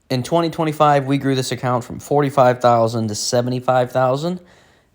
In 2025, we grew this account from 45,000 to 75,000.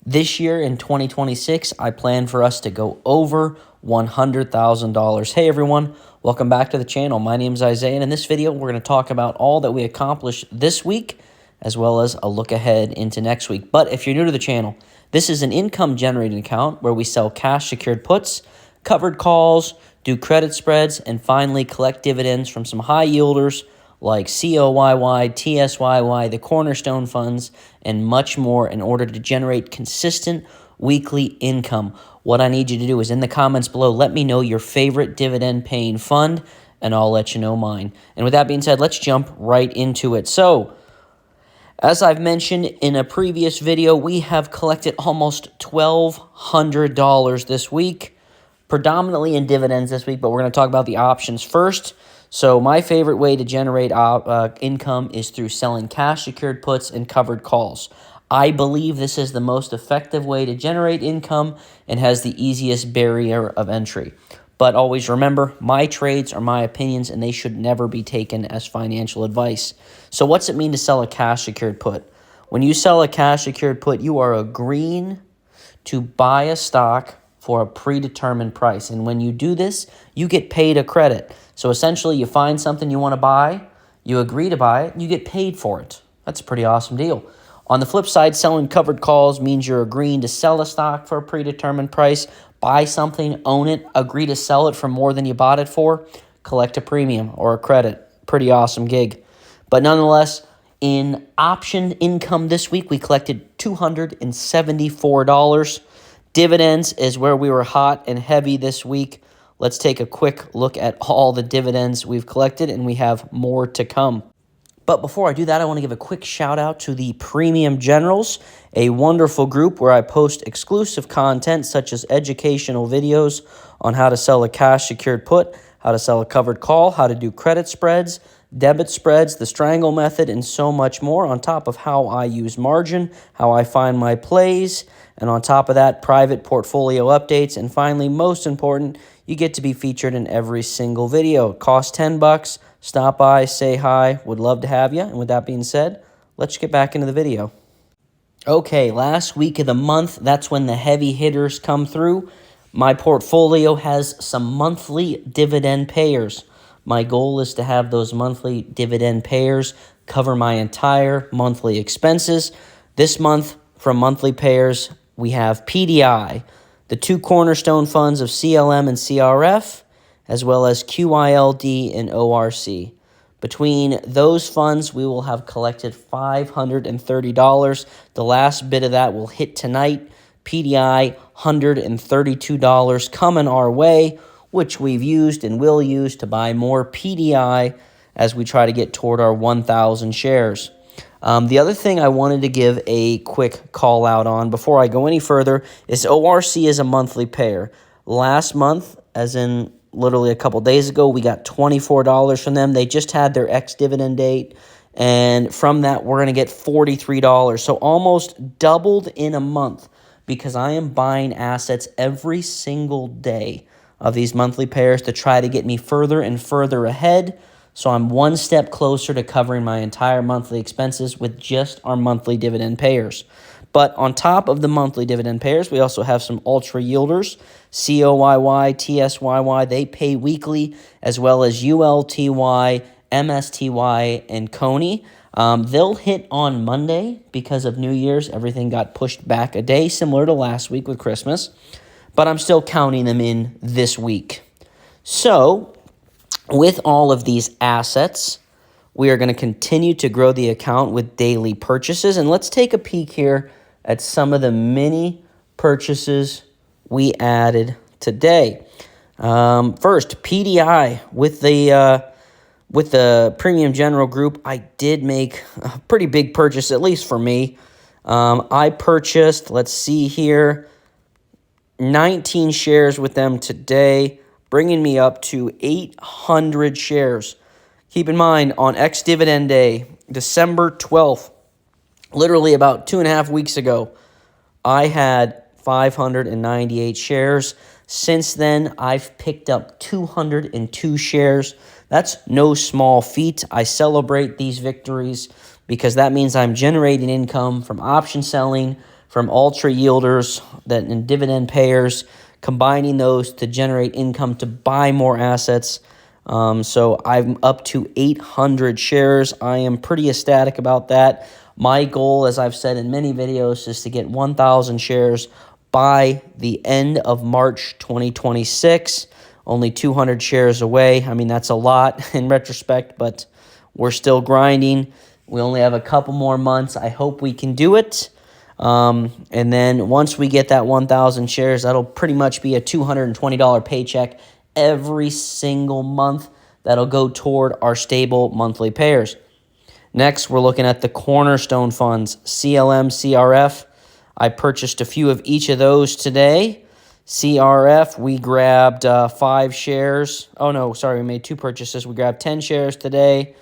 This year in 2026, I plan for us to go over $100,000. Hey everyone, welcome back to the channel. My name is Isaiah, and in this video, we're going to talk about all that we accomplished this week, as well as a look ahead into next week. But if you're new to the channel, this is an income generating account where we sell cash secured puts, covered calls, do credit spreads, and finally collect dividends from some high yielders like COYY, TSYY, the Cornerstone funds, and much more in order to generate consistent weekly income. What I need you to do is in the comments below, let me know your favorite dividend paying fund, and I'll let you know mine. And with that being said, let's jump right into it. So, as I've mentioned in a previous video, we have collected almost $1,200 this week, predominantly in dividends this week, but we're going to talk about the options first. So my favorite way to generate income is through selling cash secured puts and covered calls. I believe this is the most effective way to generate income and has the easiest barrier of entry. But always remember, my trades are my opinions and they should never be taken as financial advice. So what's it mean to sell a cash secured put? When you sell a cash secured put, you are agreeing to buy a stock for a predetermined price. And when you do this, you get paid a credit. So essentially, you find something you want to buy, you agree to buy it, and you get paid for it. That's a pretty awesome deal. On the flip side, selling covered calls means you're agreeing to sell a stock for a predetermined price, buy something, own it, agree to sell it for more than you bought it for, collect a premium or a credit. Pretty awesome gig. But nonetheless, in option income this week, we collected $274. Dividends is where we were hot and heavy this week. Let's take a quick look at all the dividends we've collected, and we have more to come. But before I do that, I want to give a quick shout out to the Premium Generals, a wonderful group where I post exclusive content such as educational videos on how to sell a cash secured put, how to sell a covered call, how to do credit spreads, debit spreads, the strangle method, and so much more, on top of how I use margin, how I find my plays, and on top of that, private portfolio updates, and finally, most important, you get to be featured in every single video. It costs $10. Stop by, say hi. Would love to have you. And with that being said, let's get back into the video. Okay, last week of the month, that's when the heavy hitters come through. My portfolio has some monthly dividend payers. My goal is to have those monthly dividend payers cover my entire monthly expenses. This month, from monthly payers, we have PDI, the two cornerstone funds of CLM and CRF, as well as QILD and ORC. Between those funds, we will have collected $530. The last bit of that will hit tonight. PDI, $132 coming our way, which we've used and will use to buy more PDI as we try to get toward our 1,000 shares. The other thing I wanted to give a quick call out on before I go any further is ORC is a monthly payer. Last month, as in literally a couple days ago, we got $24 from them. They just had their ex-dividend date, and from that, we're going to get $43. So almost doubled in a month because I am buying assets every single day of these monthly payers to try to get me further and further ahead. So I'm one step closer to covering my entire monthly expenses with just our monthly dividend payers. But on top of the monthly dividend payers, we also have some ultra yielders, COYY, TSYY. They pay weekly, as well as ULTY, MSTY, and Coney. They'll hit on Monday because of New Year's. Everything got pushed back a day, similar to last week with Christmas. But I'm still counting them in this week. So, with all of these assets, we are going to continue to grow the account with daily purchases. And let's take a peek here at some of the mini purchases we added today. First, PDI with the Premium General Group. I did make a pretty big purchase, at least for me. I purchased, let's see here, 19 shares with them today, bringing me up to 800 shares. Keep in mind, on ex-dividend day, December 12th, literally about 2.5 weeks ago, I had 598 shares. Since then, I've picked up 202 shares. That's no small feat. I celebrate these victories because that means I'm generating income from option selling, from ultra yielders and dividend payers, combining those to generate income to buy more assets. So I'm up to 800 shares. I am pretty ecstatic about that. My goal, as I've said in many videos, is to get 1,000 shares by the end of March 2026. Only 200 shares away. I mean, that's a lot in retrospect, but we're still grinding. We only have a couple more months. I hope we can do it. And then once we get that 1,000 shares, that'll pretty much be a $220 paycheck every single month. That'll go toward our stable monthly payers. Next, we're looking at the cornerstone funds, CLM, CRF. I purchased a few of each of those today. CRF, we grabbed 5 shares. Oh, no, sorry, we made 2 purchases. We grabbed 10 shares today.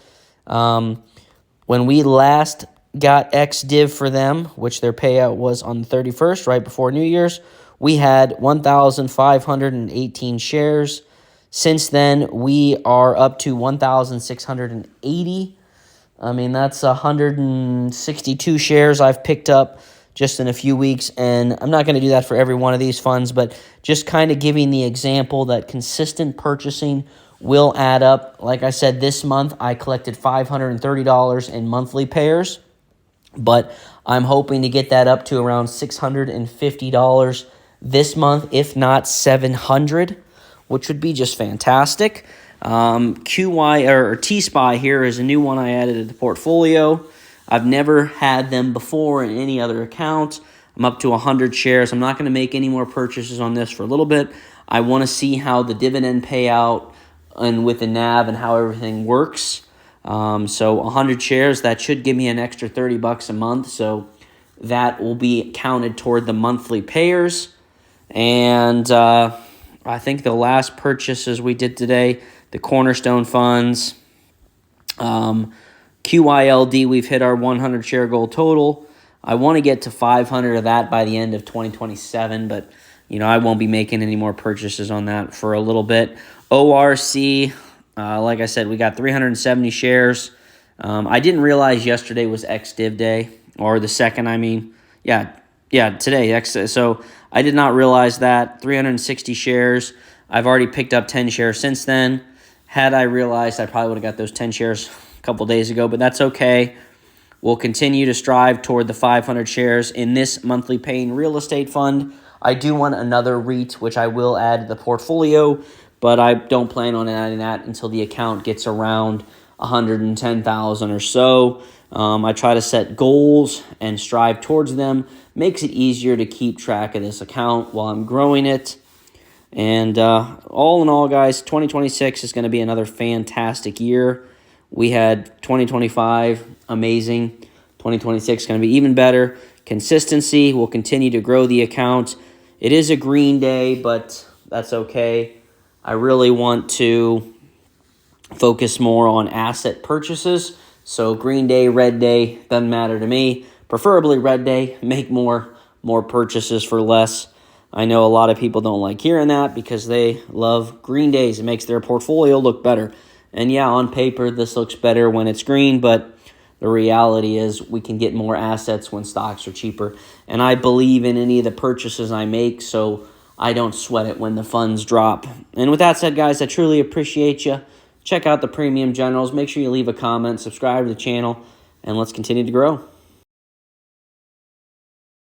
When we last got ex-div for them, which their payout was on the 31st, right before New Year's, we had 1,518 shares. Since then, we are up to 1,680. I mean, that's 162 shares I've picked up just in a few weeks, and I'm not going to do that for every one of these funds, but just kind of giving the example that consistent purchasing will add up. Like I said, this month I collected $530 in monthly payers, but I'm hoping to get that up to around $650 this month, if not $700, which would be just fantastic. QY or T-Spy here is a new one I added to the portfolio. I've never had them before in any other account. I'm up to 100 shares. I'm not going to make any more purchases on this for a little bit. I want to see how the dividend payout and with the NAV and how everything works. So 100 shares, that should give me an extra $30 a month. So that will be counted toward the monthly payers. And I think the last purchases we did today, the cornerstone funds, QYLD, we've hit our 100 share goal total. I want to get to 500 of that by the end of 2027, but I won't be making any more purchases on that for a little bit. ORC, like I said, we got 370 shares. I didn't realize yesterday was ex-div day, or the second, I mean. Yeah, today. So I did not realize that. 360 shares. I've already picked up 10 shares since then. Had I realized, I probably would have got those 10 shares a couple days ago, but that's okay. We'll continue to strive toward the 500 shares in this monthly paying real estate fund. I do want another REIT, which I will add to the portfolio, but I don't plan on adding that until the account gets around 110,000 or so. I try to set goals and strive towards them. Makes it easier to keep track of this account while I'm growing it. And all in all, guys, 2026 is going to be another fantastic year. We had 2025, amazing. 2026 is going to be even better. Consistency will continue to grow the account. It is a green day, but that's okay. I really want to focus more on asset purchases. So green day, red day, doesn't matter to me. Preferably red day, make more purchases for less. I know a lot of people don't like hearing that because they love green days. It makes their portfolio look better. And yeah, on paper, this looks better when it's green, but the reality is we can get more assets when stocks are cheaper. And I believe in any of the purchases I make, so I don't sweat it when the funds drop. And with that said, guys, I truly appreciate you. Check out the Premium Generals. Make sure you leave a comment, subscribe to the channel, and let's continue to grow.